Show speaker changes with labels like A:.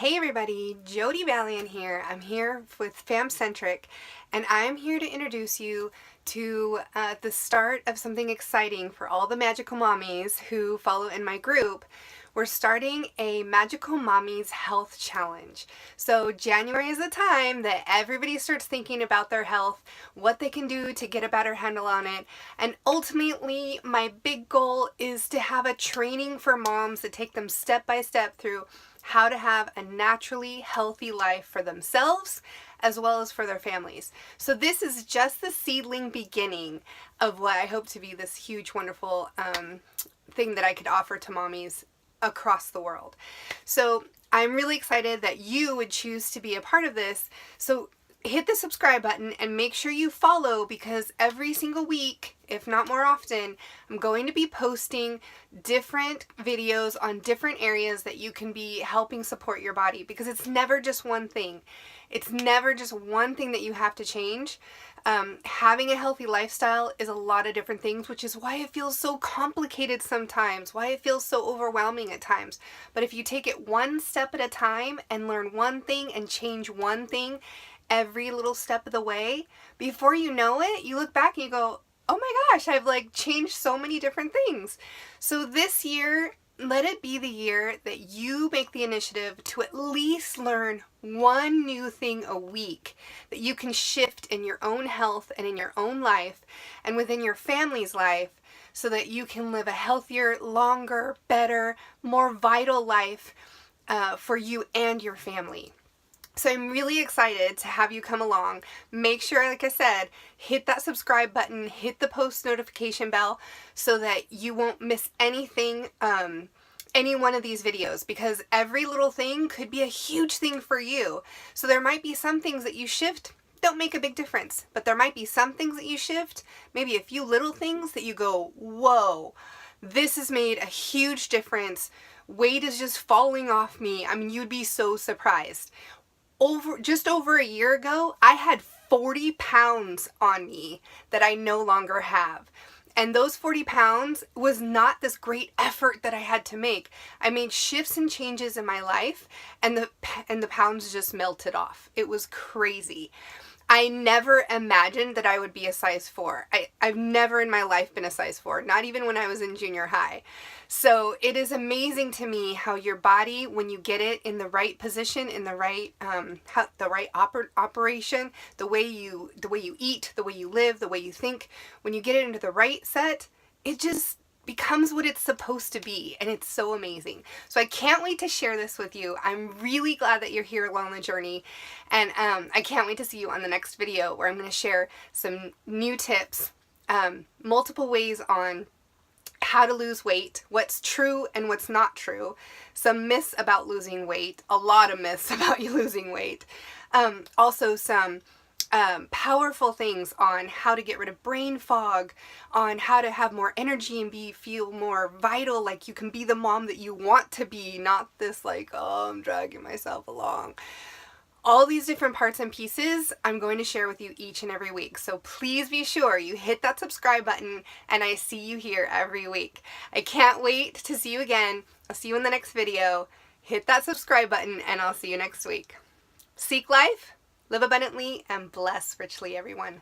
A: Hey everybody, Jody Valiant here. I'm here with FamCentric, and I'm here to introduce you to the start of something exciting for all the magical mommies who follow in my group. We're starting a Magical Mommies Health Challenge. So January is the time that everybody starts thinking about their health, what they can do to get a better handle on it, and ultimately my big goal is to have a training for moms that take them step by step through how to have a naturally healthy life for themselves as well as for their families. So this is just the seedling beginning of what I hope to be this huge, wonderful thing that I could offer to mommies across the world. So I'm really excited that you would choose to be a part of this. So hit the subscribe button and make sure you follow, because every single week, if not more often, I'm going to be posting different videos on different areas that you can be helping support your body, because it's never just one thing. It's never just one thing that you have to change. Having a healthy lifestyle is a lot of different things, which is why it feels so complicated sometimes, why it feels so overwhelming at times. But if you take it one step at a time and learn one thing and change one thing every little step of the way, before you know it, you look back and you go, oh my gosh, I've changed so many different things. So this year, let it be the year that you make the initiative to at least learn one new thing a week that you can shift in your own health and in your own life and within your family's life, so that you can live a healthier, longer, better, more vital life for you and your family. So I'm really excited to have you come along. Make sure, like I said, hit that subscribe button, hit the post notification bell so that you won't miss anything, any one of these videos, because every little thing could be a huge thing for you. So there might be some things that you shift don't make a big difference, but there might be some things that you shift, maybe a few little things that you go, whoa, this has made a huge difference. Weight is just falling off me. I mean, you'd be so surprised. Just over a year ago, I had 40 pounds on me that I no longer have. And those 40 pounds was not this great effort that I had to make. I made shifts and changes in my life, and the pounds just melted off. It was crazy. I never imagined that I would be a size 4. I've never in my life been a size 4, not even when I was in junior high. So it is amazing to me how your body, when you get it in the right position, in the right operation, the way you eat, the way you live, the way you think, when you get it into the right set, it just becomes what it's supposed to be, and it's so amazing. So I can't wait to share this with you. I'm really glad that you're here along the journey, and I can't wait to see you on the next video, where I'm going to share some new tips, multiple ways on how to lose weight, what's true and what's not true, some myths about losing weight, a lot of myths about you losing weight, also some powerful things on how to get rid of brain fog, on how to have more energy and feel more vital, like you can be the mom that you want to be, not this oh, I'm dragging myself along. All these different parts and pieces I'm going to share with you each and every week. So please be sure you hit that subscribe button, and I see you here every week. I can't wait to see you again. I'll see you in the next video. Hit that subscribe button, and I'll see you next week. Seek life, live abundantly, and bless richly, everyone.